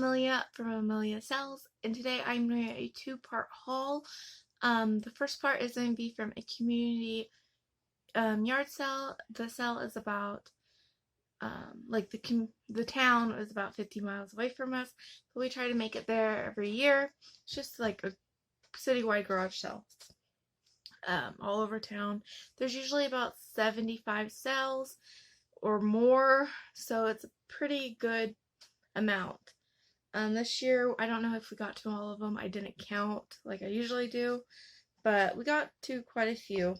Amelia from Amelia Sells, and today I'm doing a two-part haul. The first part is going to be from a community yard sale. The sale is about like the town is about 50 miles away from us, but we try to make it there every year. It's just like a citywide garage sale all over town. There's usually about 75 sales or more, so it's a pretty good amount. This year, I don't know if we got to all of them. I didn't count like I usually do, but we got to quite a few.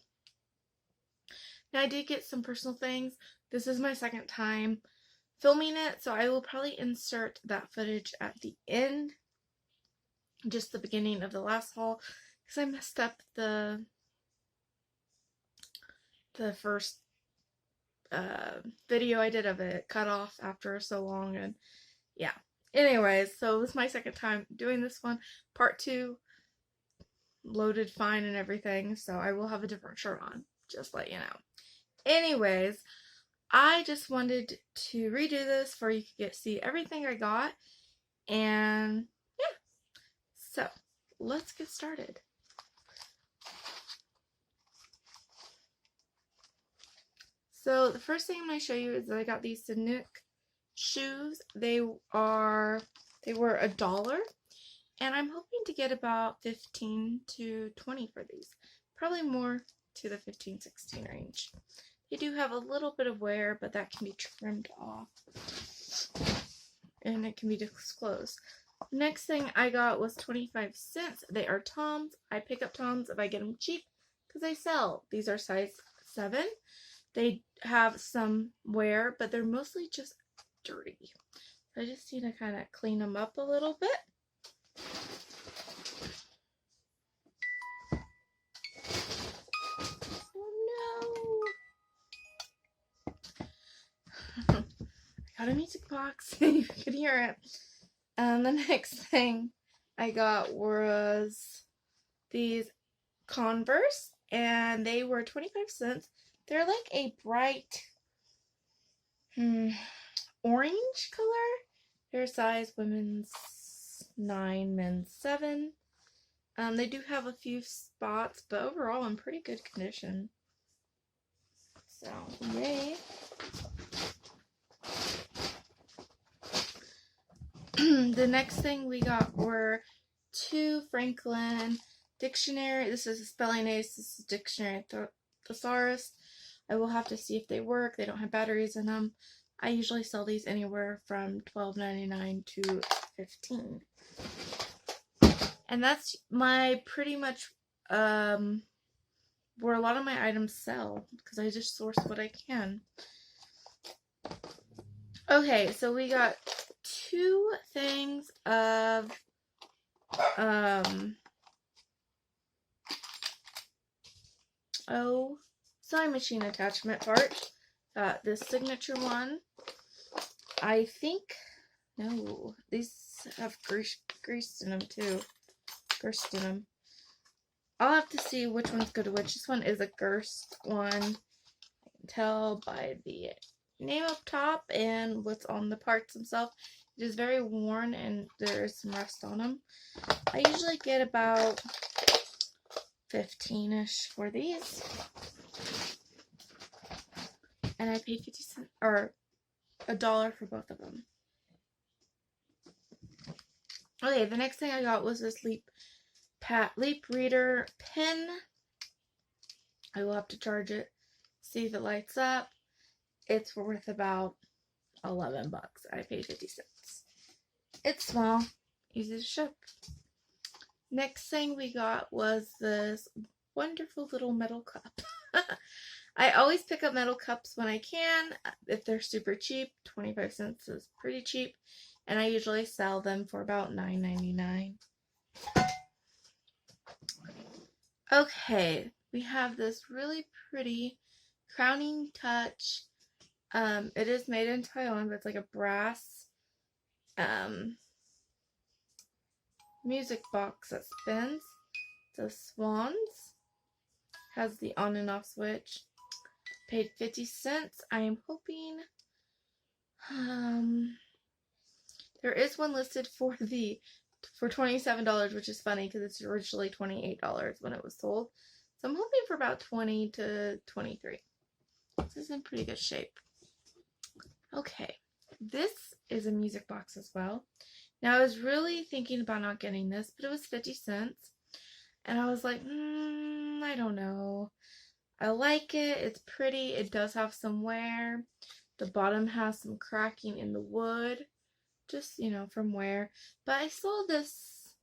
Now, I did get some personal things. This is my second time filming it, so I will probably insert that footage at the end, just the beginning of the last haul, because I messed up the first video I did of it, cut off after so long, and yeah. Anyways, so this is my second time doing this one. Part 2, loaded fine and everything, so I will have a different shirt on, just let you know. Anyways, I just wanted to redo this for you could see everything I got, and yeah. So, let's get started. So, the first thing I'm going to show you is that I got these Sanuk shoes. They were $1, and I'm hoping to get about 15 to 20 for these. Probably more to the 15-16 range. They do have a little bit of wear, but that can be trimmed off, and it can be disclosed. Next thing I got was 25 cents. They are Toms. I pick up Toms if I get them cheap because they sell. These are size 7. They have some wear, but they're mostly just dirty. I just need to kind of clean them up a little bit. Oh no! I got a music box. You could hear it. The next thing I got was these Converse, and they were 25 cents. They're like a bright orange color. They're size women's 9, men's 7. They do have a few spots, but overall in pretty good condition. So, yay. The next thing we got were 2 Franklin dictionary. This is a spelling aids. This is dictionary thesaurus. I will have to see if they work. They don't have batteries in them. I usually sell these anywhere from $12.99 to $15. And that's my pretty much where a lot of my items sell, because I just source what I can. Okay, so we got 2 things of sewing machine attachment part. Got this signature one. I think, no, these have grease in them too. Grist in them. I'll have to see which one's good to which. This one is a Gerst one. I can tell by the name up top and what's on the parts themselves. It is very worn and there is some rust on them. I usually get about 15-ish for these. And I paid 50 cents or $1 for both of them. Okay, the next thing I got was this Leap Reader pen. I will have to charge it, see if it lights up. It's worth about 11 bucks. I paid 50 cents. It's small, easy to ship. Next thing we got was this wonderful little metal cup. I always pick up metal cups when I can. If they're super cheap, 25 cents is pretty cheap. And I usually sell them for about $9.99. Okay, we have this really pretty Crowning Touch. It is made in Thailand, but it's like a brass music box that spins. The swans. Has the on and off switch. Paid 50 cents. I am hoping There is one listed for $27, which is funny because it's originally $28 when it was sold. So I'm hoping for about 20 to 23. This is in pretty good shape. Okay, this is a music box as well. Now I was really thinking about not getting this, but it was 50 cents. And I was like, I don't know. I like it. It's pretty. It does have some wear. The bottom has some cracking in the wood. Just, from wear. But I saw this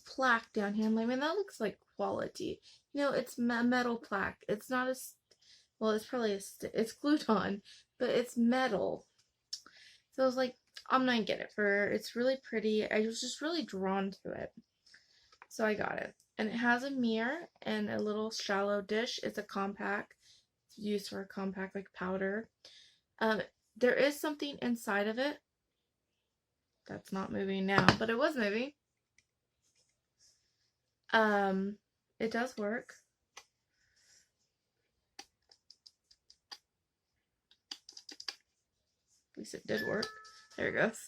plaque down here. I'm like, man, that looks like quality. It's a metal plaque. It's not well, it's probably it's glued on, but it's metal. So I was like, I'm not gonna get it it's really pretty. I was just really drawn to it. So I got it. And it has a mirror and a little shallow dish. It's a compact. It's used for a compact like powder. There is something inside of it. That's not moving now, but it was moving. It does work. At least it did work. There it goes.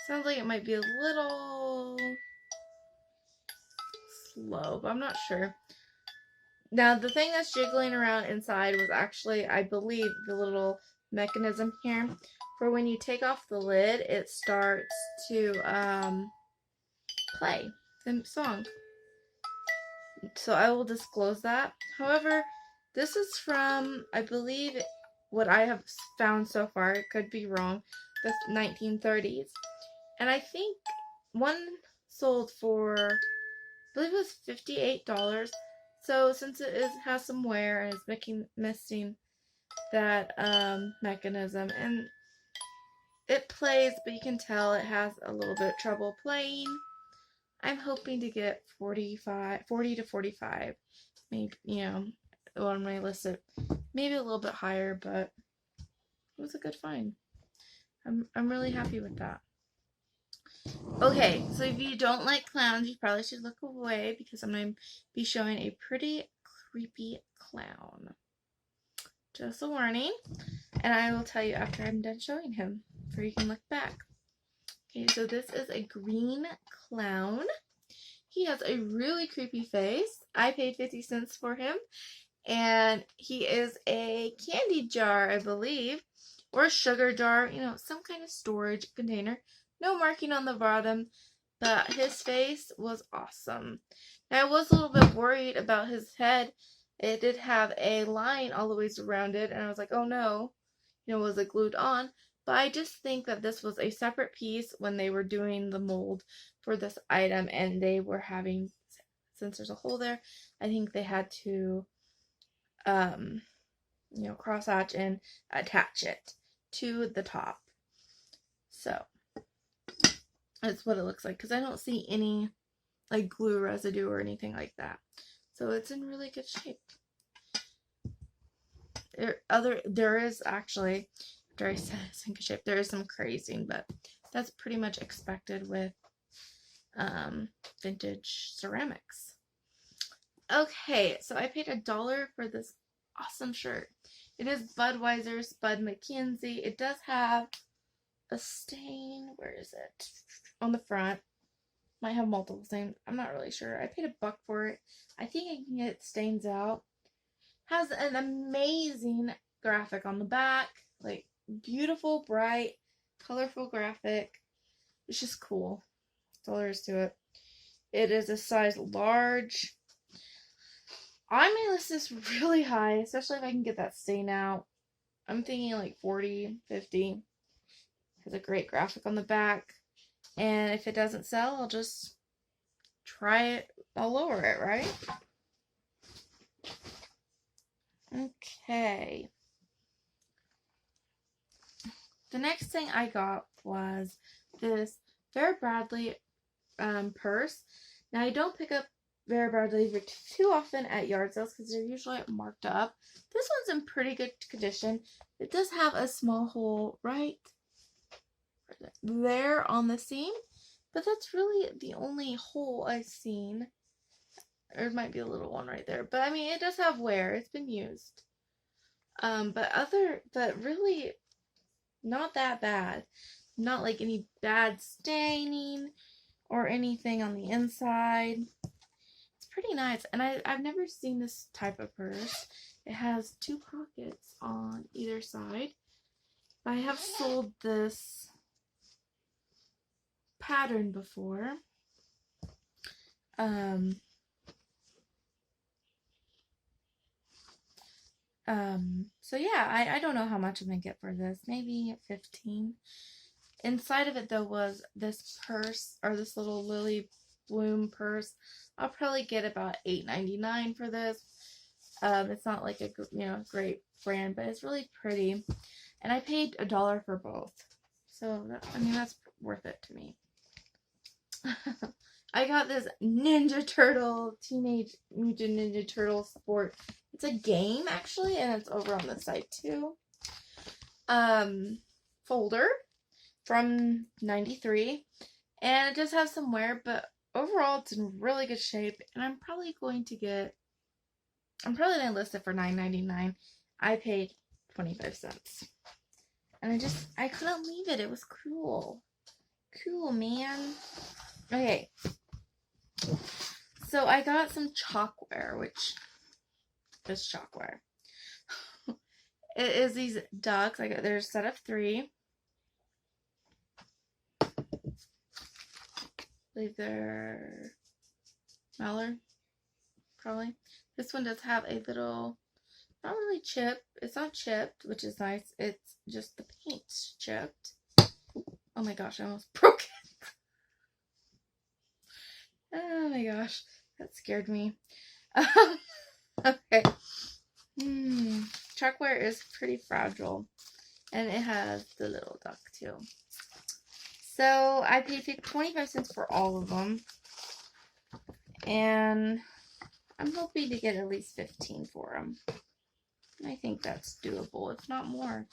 Sounds like it might be a little slow, but I'm not sure. Now, the thing that's jiggling around inside was actually, I believe, the little mechanism here. For when you take off the lid, it starts to play the song. So I will disclose that. However, this is from, I believe, what I have found so far, it could be wrong, the 1930s. And I think one sold for, I believe it was $58. So since it has some wear and it's missing that mechanism, and it plays, but you can tell it has a little bit of trouble playing. I'm hoping to get 40 to 45. Maybe, on my list, maybe a little bit higher, but it was a good find. I'm really happy with that. Okay, so if you don't like clowns, you probably should look away because I'm going to be showing a pretty creepy clown. Just a warning. And I will tell you after I'm done showing him, so you can look back. Okay, so this is a green clown. He has a really creepy face. I paid 50 cents for him. And he is a candy jar, I believe. Or a sugar jar, some kind of storage container. No marking on the bottom, but his face was awesome. Now, I was a little bit worried about his head. It did have a line all the ways around it, and I was like, oh no, was it glued on? But I just think that this was a separate piece when they were doing the mold for this item, and they were having, since there's a hole there, I think they had to, cross hatch and attach it to the top. So that's what it looks like, because I don't see any like glue residue or anything like that. So it's in really good shape. There is actually, after I said it's in good shape, there is some crazing, but that's pretty much expected with vintage ceramics. Okay, so I paid $1 for this awesome shirt. It is Budweiser's Bud McKenzie. It does have a stain. Where is it? On the front. Might have multiple stains. I'm not really sure. I paid $1 for it. I think I can get stains out. Has an amazing graphic on the back. Like, beautiful, bright, colorful graphic. It's just cool. That's all there is to it. It is a size large. I may list this really high, especially if I can get that stain out. I'm thinking like 40, 50. Has a great graphic on the back. And if it doesn't sell, I'll just try it. I'll lower it, right? Okay. The next thing I got was this Vera Bradley purse. Now, I don't pick up Vera Bradley too often at yard sales because they're usually marked up. This one's in pretty good condition. It does have a small hole right there on the seam, but that's really the only hole I've seen. There might be a little one right there, but I mean, it does have wear. It's been used. But really not that bad. Not like any bad staining or anything on the inside. It's pretty nice, and I've never seen this type of purse. It has 2 pockets on either side. I have sold this pattern before. So yeah, I don't know how much I'm gonna get for this. Maybe 15. Inside of it though was this purse, or this little lily bloom purse. I'll probably get about $8.99 for this. It's not like a great brand, but it's really pretty. And I paid $1 for both. So I mean that's worth it to me. I got this Ninja Turtle, Teenage Mutant Ninja Turtle Sport. It's a game actually, and it's over on the site too. Folder from '93, and it does have some wear, but overall it's in really good shape. And I'm probably gonna list it for $9.99. I paid 25 cents, and I couldn't leave it. It was cool, man. Okay, so I got some chalkware, which is chalkware. It is these ducks. There's a set of 3. I believe they're Mallard, probably. This one does have a little, not really chip. It's not chipped, which is nice. It's just the paint's chipped. Oh my gosh, I almost broke it. Oh my gosh, that scared me. Okay. Chalkware is pretty fragile, and it has the little duck too. So I paid 25 cents for all of them, and I'm hoping to get at least 15 for them. I think that's doable, if not more.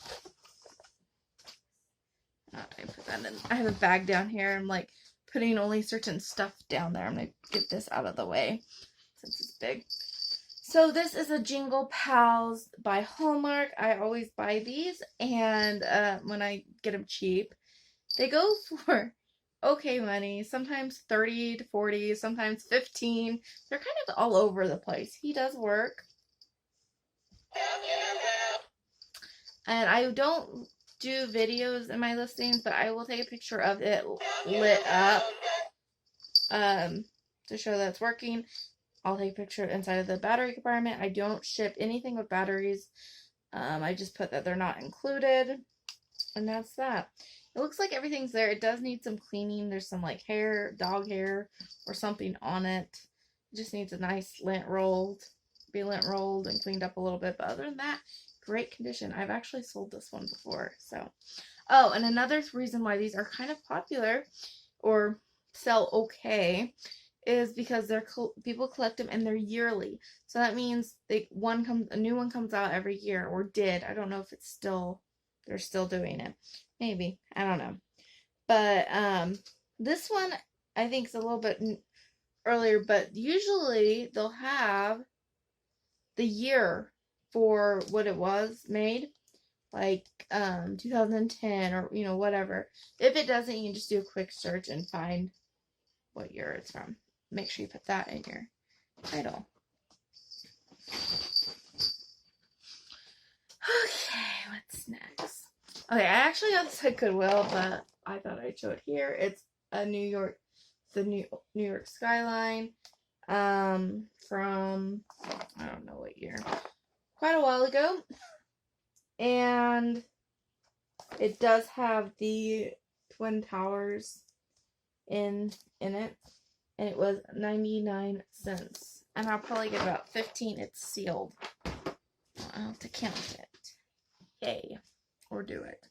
I put that in. I have a bag down here. I'm like putting only certain stuff down there. I'm gonna get this out of the way since it's big. So this is a Jingle Pals by Hallmark. I always buy these, and when I get them cheap, they go for okay money. Sometimes 30 to 40, sometimes 15. They're kind of all over the place. He does work. And I don't do videos in my listings, but I will take a picture of it lit up to show that it's working. I'll take a picture inside of the battery compartment. I don't ship anything with batteries. I just put that they're not included, and that's that. It looks like everything's there. It does need some cleaning. There's some like hair, dog hair, or something on it. It just needs a nice lint rolled and cleaned up a little bit. But other than that, great condition. I've actually sold this one before. So, oh, and another reason why these are kind of popular or sell okay is because people collect them and they're yearly. So that means a new one comes out every year, or did. I don't know if they're still doing it. Maybe. I don't know. But this one I think is a little bit earlier, but usually they'll have the year for what it was made, like 2010 or whatever. If it doesn't, you can just do a quick search and find what year it's from. Make sure you put that in your title. Okay, what's next? Okay, I actually got this at Goodwill, but I thought I'd show it here. It's a the New York skyline, from I don't know what year, quite a while ago, and it does have the Twin Towers in it, and it was 99 cents, and I'll probably get about 15. It's sealed. I'll have to count it. Yay. Or do it.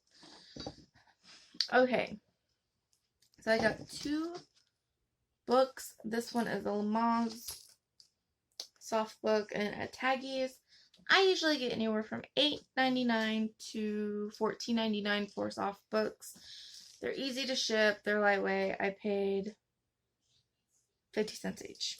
Okay. So I got 2 books. This one is a Lamaze soft book and a Taggies. I usually get anywhere from $8.99 to $14.99 for soft books. They're easy to ship. They're lightweight. I paid 50 cents each.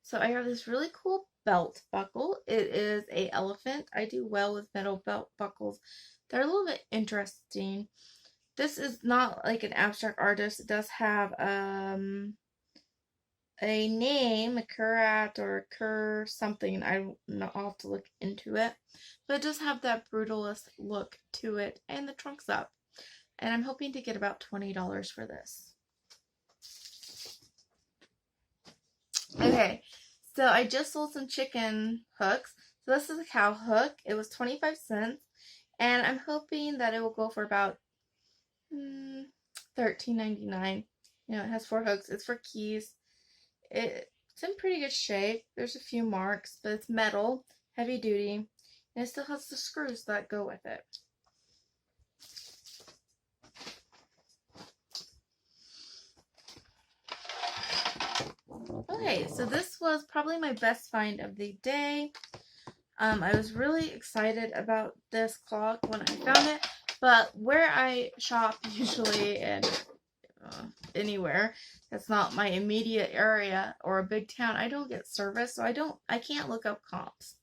So I got this really cool belt buckle. It is a elephant. I do well with metal belt buckles. They're a little bit interesting. This is not like an abstract artist. It does have a name, a Kurat or a Kur something. I'll have to look into it. But it does have that brutalist look to it, and the trunk's up. And I'm hoping to get about $20 for this. Okay, so I just sold some chicken hooks. So this is a cow hook. It was 25 cents. And I'm hoping that it will go for about $13.99. You know, it has 4 hooks. It's for keys. It's in pretty good shape. There's a few marks, but it's metal, heavy duty, and it still has the screws that go with it. Okay, so this was probably my best find of the day. I was really excited about this clock when I found it, but where I shop usually and anywhere that's not my immediate area or a big town, I don't get service, so I can't look up comps.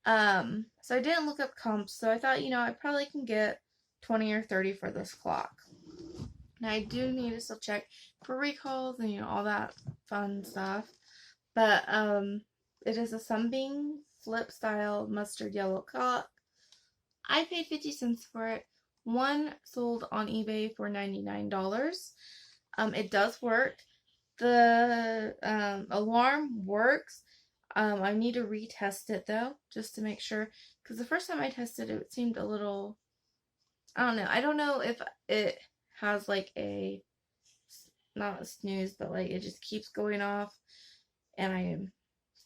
So I didn't look up comps, so I thought, you know, I probably can get 20 or 30 for this clock. Now I do need to still check for recalls and, you know, all that fun stuff. But it is a Sunbeam flip style mustard yellow clock. I paid 50 cents for it. One sold on eBay for $99. It does work. The alarm works. I need to retest it though, just to make sure. Because the first time I tested it, it seemed a little, I don't know. I don't know if it has like a, not a snooze, but like it just keeps going off. And I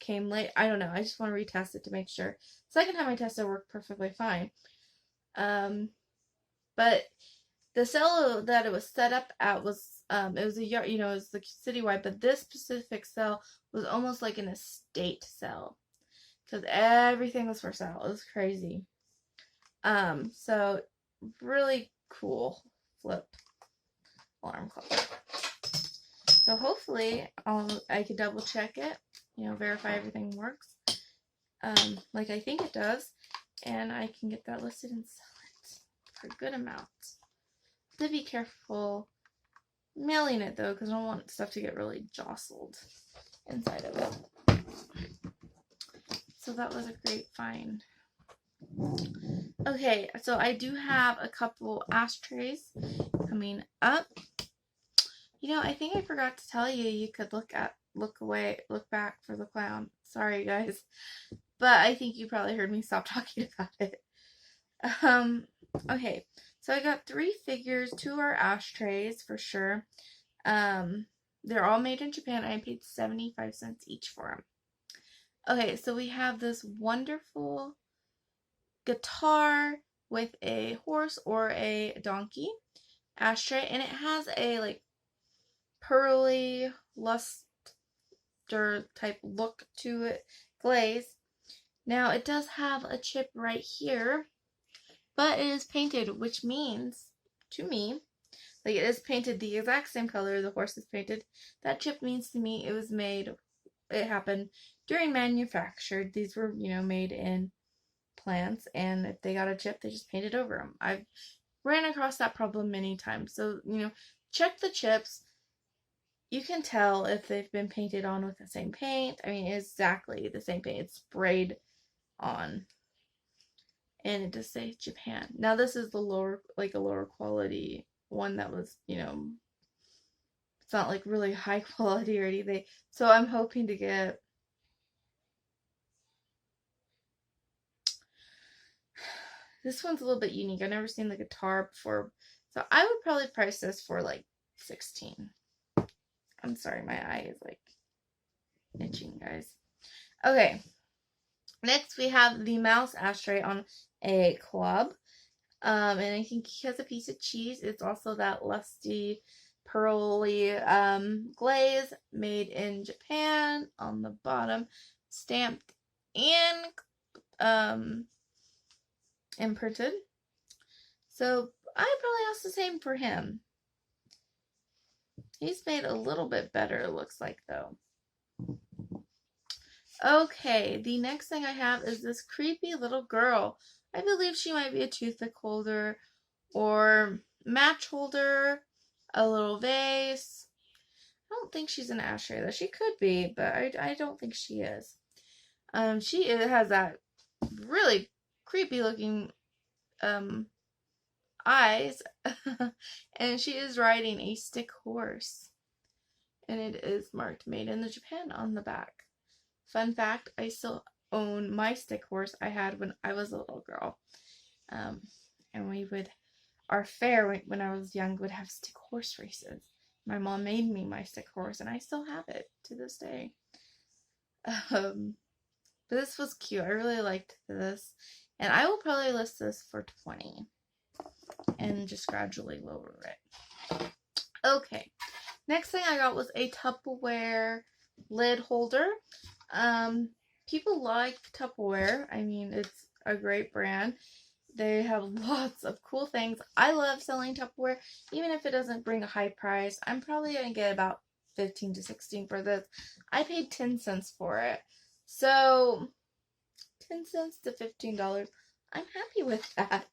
came late. I don't know. I just want to retest it to make sure. Second time I tested it worked perfectly fine. But the cell that it was set up at was, it was a yard, you know, it was the citywide, but this specific cell was almost like an estate cell. Because everything was for sale. It was crazy. So really cool flip alarm clock. So hopefully I can double check it, you know, verify everything works, like I think it does, and I can get that listed and sell it for a good amount. To be careful mailing it though, because I don't want stuff to get really jostled inside of it. So that was a great find. Okay, so I do have a couple ashtrays coming up. You know, I think I forgot to tell you you could look back for the clown. Sorry, guys. But I think you probably heard me stop talking about it. Okay. So I got 3 figures. 2 are ashtrays for sure. They're all made in Japan. I paid 75 cents each for them. Okay, so we have this wonderful guitar with a horse or a donkey ashtray, and it has a like pearly luster type look to it, glaze. Now it does have a chip right here, but it is painted, which means to me, like it is painted the exact same color the horse is painted. That chip means to me it happened during manufacture. These were, you know, made in plants, and if they got a chip, they just painted over them. I've ran across that problem many times. So, you know, check the chips. You can tell if they've been painted on with the same paint. I mean, exactly the same paint. It's sprayed on. And it does say Japan. Now, this is the lower quality one that was, you know, it's not like really high quality or anything. So I'm hoping to get this one's a little bit unique. I've never seen the guitar before. So I would probably price this for like $16. I'm sorry, my eye is like itching, guys. Okay. Next, we have the mouse ashtray on a club. And I think he has a piece of cheese. It's also that lusty, pearly glaze made in Japan on the bottom, stamped and imprinted. So I probably ask the same for him. He's made a little bit better, it looks like, though. Okay, the next thing I have is this creepy little girl. I believe she might be a toothpick holder or match holder, a little vase. I don't think she's an ashtray though. She could be, but I don't think she is. She has that really creepy looking eyes, and she is riding a stick horse, and it is marked "Made in Japan" on the back. Fun fact: I still own my stick horse I had when I was a little girl, um, and we would our fair when I was young would have stick horse races. My mom made me my stick horse, and I still have it to this day. But this was cute. I really liked this, and I will probably list this for $20 and just gradually lower it. Okay, next thing I got was a Tupperware lid holder. People like Tupperware. I mean, it's a great brand. They have lots of cool things. I love selling Tupperware, even if it doesn't bring a high price. I'm probably going to get about 15 to 16 for this. I paid 10 cents for it. So, 10 cents to $15. I'm happy with that.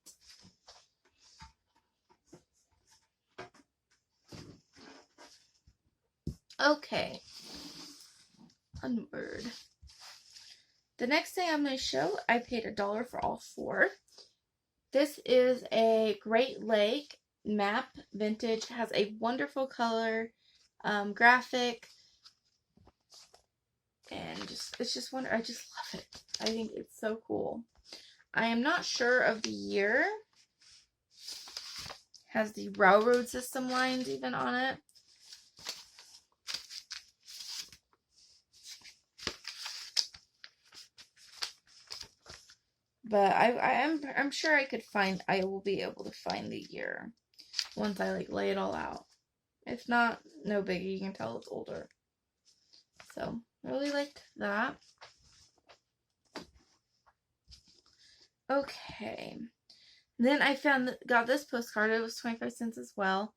Okay. Onward. The next thing I'm going to show, I paid $1 for all four. This is a Great Lake map, vintage. Has a wonderful color graphic, and it's just wonderful. I just love it. I think it's so cool. I am not sure of the year. Has the railroad system lines even on it. But I'm sure I will be able to find the year once I lay it all out. If not, no biggie, you can tell it's older. So, really liked that. Okay. Then I got this postcard. It was 25 cents as well.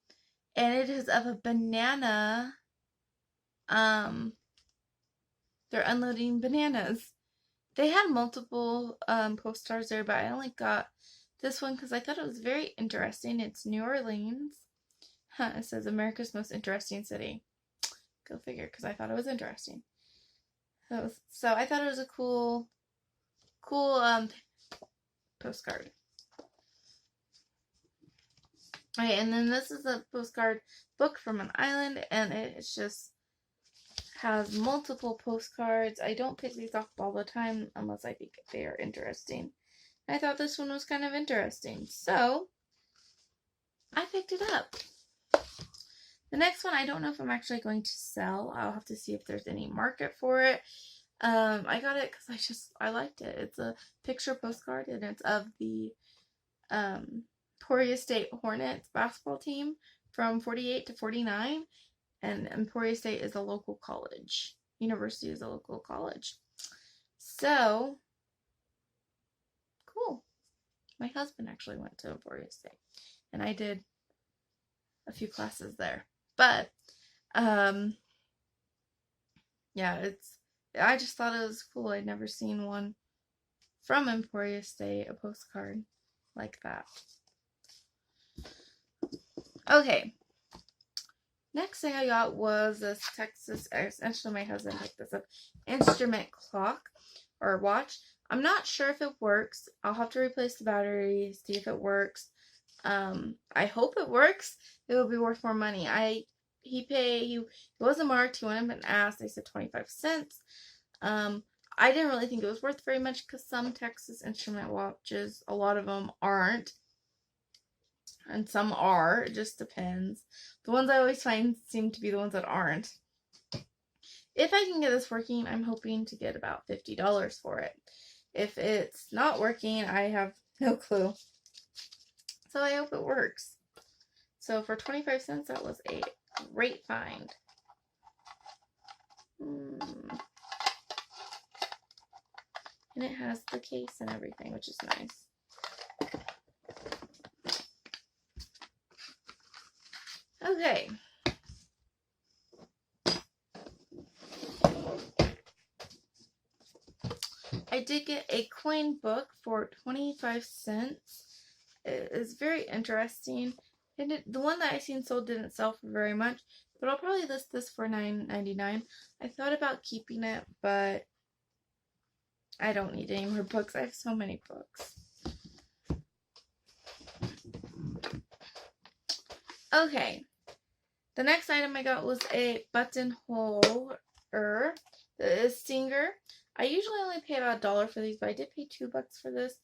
And it is of a banana. They're unloading bananas. They had multiple postcards there, but I only got this one because I thought it was very interesting. It's New Orleans. It says America's most interesting city. Go figure, because I thought it was interesting. So I thought it was a cool postcard. Okay, and then this is a postcard book from an island, and it's just has multiple postcards. I don't pick these up all the time unless I think they are interesting. I thought this one was kind of interesting, so I picked it up. The next one, I don't know if I'm actually going to sell. I'll have to see if there's any market for it. I got it because I liked it. It's a picture postcard, and it's of the Emporia State Hornets basketball team from 48 to 49. And Emporia State is a local college. University is a local college. So, cool. My husband actually went to Emporia State. And I did a few classes there. But, yeah, I just thought it was cool. I'd never seen one from Emporia State, a postcard like that. Okay. Next thing I got was this Texas, actually my husband picked this up, instrument clock or watch. I'm not sure if it works. I'll have to replace the battery, see if it works. I hope it works. It will be worth more money. He wasn't marked. He went up and asked. I said 25 cents. I didn't really think it was worth very much because some Texas instrument watches, a lot of them aren't. And some are. It just depends. The ones I always find seem to be the ones that aren't. If I can get this working, I'm hoping to get about $50 for it. If it's not working, I have no clue. So I hope it works. So for 25 cents, that was a great find. And it has the case and everything, which is nice. Okay. I did get a coin book for 25 cents. It is very interesting. And the one that I seen sold didn't sell for very much, but I'll probably list this for $9.99. I thought about keeping it, but I don't need any more books. I have so many books. Okay. The next item I got was a buttonhole the Stinger. I usually only pay about $1 for these, but I did pay $2 for this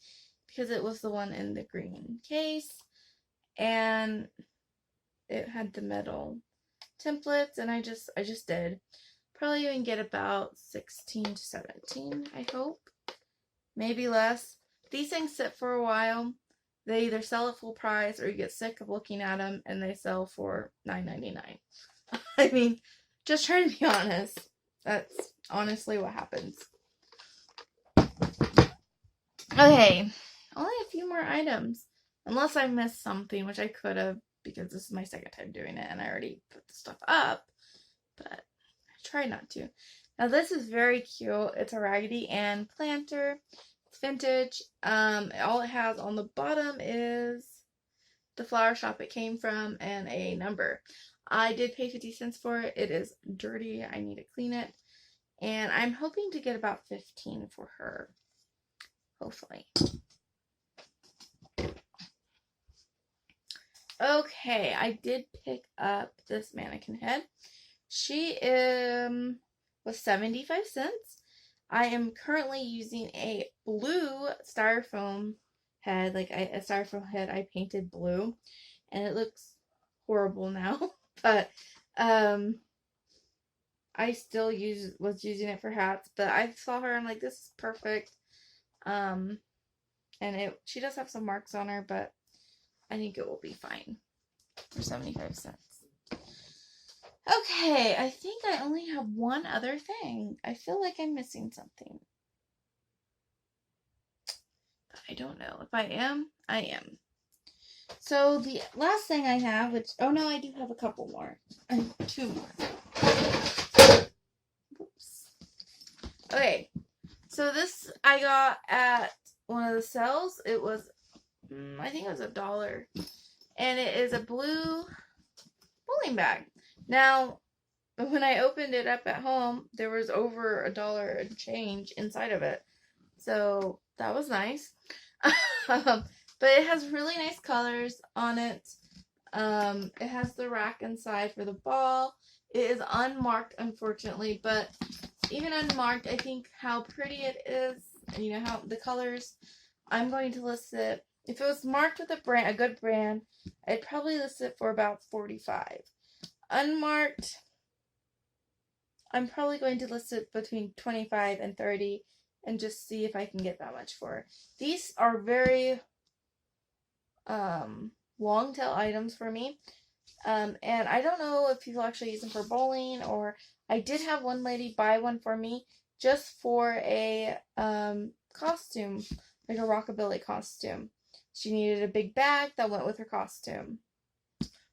because it was the one in the green case. And it had the metal templates, and I just did. Probably even get about 16 to 17, I hope. Maybe less. These things sit for a while. They either sell at full price or you get sick of looking at them and they sell for $9.99. I mean, just trying to be honest. That's honestly what happens. Okay, only a few more items. Unless I missed something, which I could have, because this is my second time doing it and I already put the stuff up. But I try not to. Now this is very cute. It's a Raggedy Ann planter. It's vintage. All it has on the bottom is the flower shop it came from and a number. I did pay 50 cents for it. It is dirty. I need to clean it. And I'm hoping to get about 15 for her. Hopefully. Okay, I did pick up this mannequin head. She was 75 cents. I am currently using a blue styrofoam head, like a styrofoam head I painted blue, and it looks horrible now, but I still was using it for hats, but I saw her and I'm like, this is perfect. And she does have some marks on her, but I think it will be fine for 75 cents. Okay, I think I only have one other thing. I feel like I'm missing something. But I don't know. If I am, I am. So the last thing I have, which, oh no, I do have a couple more. Two more. Oops. Okay, so this I got at one of the sales. It was, I think it was $1. And it is a blue bowling bag. Now, when I opened it up at home, there was over $1 and change inside of it. So that was nice. But it has really nice colors on it. It has the rack inside for the ball. It is unmarked, unfortunately, but even unmarked, I think how pretty it is, and you know how the colors, I'm going to list it. If it was marked with a good brand, I'd probably list it for about $45. Unmarked, I'm probably going to list it between $25 and $30 and just see if I can get that much for it. These are very long tail items for me. And I don't know if people actually use them for bowling, or I did have one lady buy one for me just for a costume, like a rockabilly costume. She needed a big bag that went with her costume.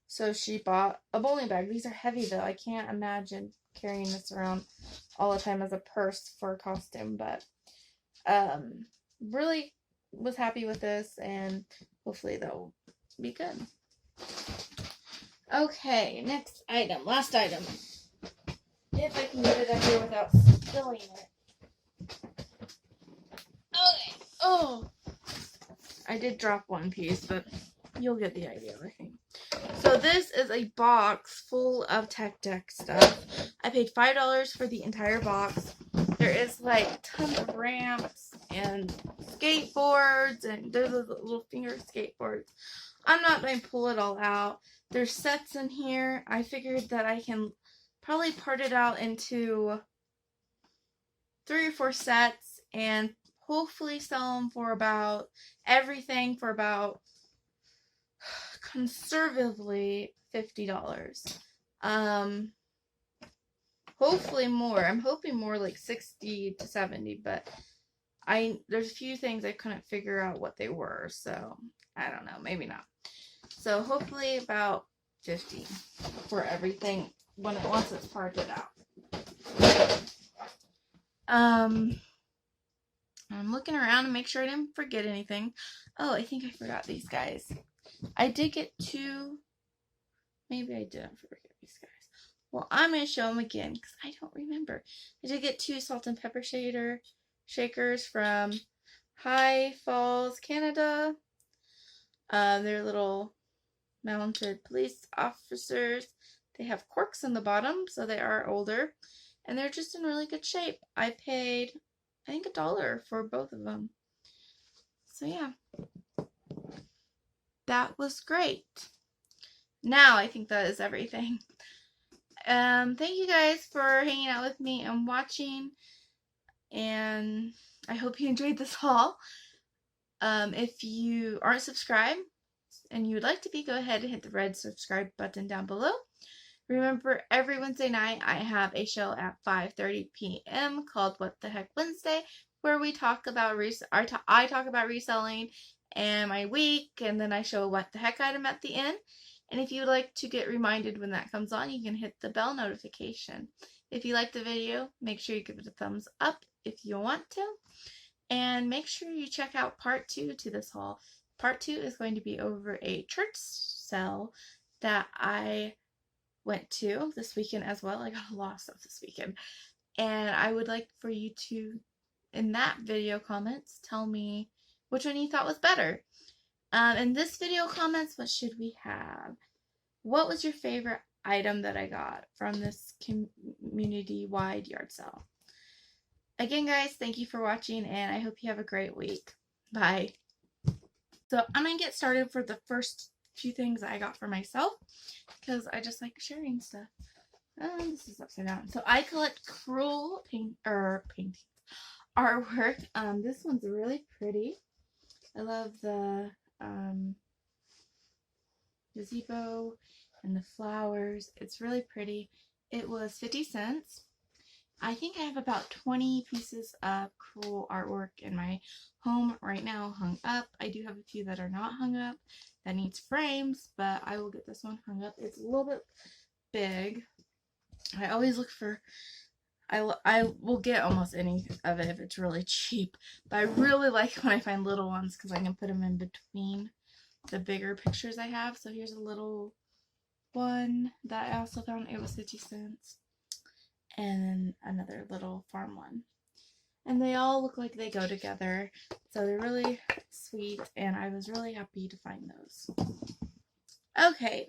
So she bought a bowling bag. These are heavy though. I can't imagine carrying this around all the time as a purse for a costume, but really was happy with this, and hopefully they'll be good. Okay, next item, last item. If I can get it up here without spilling it. Okay, oh, I did drop one piece, but you'll get the idea, I think. So this is a box full of tech deck stuff. I paid $5 for the entire box. There is like tons of ramps and skateboards, and there's little finger skateboards. I'm not going to pull it all out. There's sets in here. I figured that I can probably part it out into 3 or 4 sets and hopefully sell them for about everything for about conservatively $50. Hopefully more. I'm hoping more like 60 to 70, but there's a few things I couldn't figure out what they were, so I don't know, maybe not. So hopefully about 50 for everything once it's parted out. I'm looking around to make sure I didn't forget anything. Oh, I think I forgot these guys. I did get 2. Maybe I didn't forget these guys. Well, I'm going to show them again because I don't remember. I did get 2 salt and pepper shakers from High Falls, Canada. They're little mounted police officers. They have corks in the bottom, so they are older. And they're just in really good shape. I paid, I think, $1 for both of them. So yeah, that was great. Now I think that is everything. Thank you guys for hanging out with me and watching. And I hope you enjoyed this haul. If you aren't subscribed and you would like to be, go ahead and hit the red subscribe button down below. Remember, every Wednesday night I have a show at 5:30 p.m. called What the Heck Wednesday, where we talk about I talk about reselling and my week, and then I show a what the heck item at the end. And if you would like to get reminded when that comes on, you can hit the bell notification. If you like the video, make sure you give it a thumbs up if you want to. And make sure you check out part 2 to this haul. Part 2 is going to be over a church sale that I went to this weekend as well. I got a lot of stuff this weekend. And I would like for you to, in that video comments, tell me which one you thought was better. In this video comments, what should we have? What was your favorite item that I got from this community-wide yard sale? Again, guys, thank you for watching, and I hope you have a great week. Bye. So I'm going to get started for the first few things I got for myself, because I just like sharing stuff. This is upside down. So I collect cruel paintings, artwork. This one's really pretty. I love the gazebo and the flowers. It's really pretty. It was 50 cents. I think I have about 20 pieces of cruel artwork in my home right now hung up. I do have a few that are not hung up that needs frames, but I will get this one hung up. It's a little bit big. I always look for, I will get almost any of it if it's really cheap, but I really like when I find little ones because I can put them in between the bigger pictures I have. So here's a little one that I also found. It was 50 cents. And another little farm one. And they all look like they go together. So they're really sweet, and I was really happy to find those. Okay.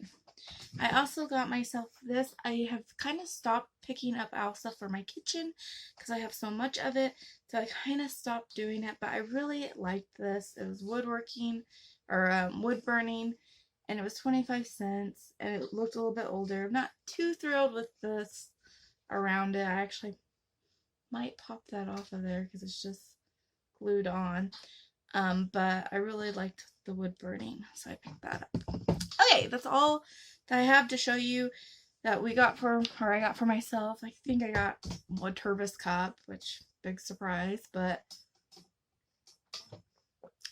I also got myself this. I have kind of stopped picking up owl stuff for my kitchen because I have so much of it. So I kind of stopped doing it, but I really liked this. It was woodworking or wood burning, and it was 25 cents, and it looked a little bit older. I'm not too thrilled with this around it. I actually might pop that off of there because it's just glued on. But I really liked the wood burning, so I picked that up. Okay, that's all that I have to show you that we got for, or I got for myself. I think I got a Turvis cup, which big surprise, but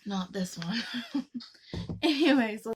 not this one. Anyways.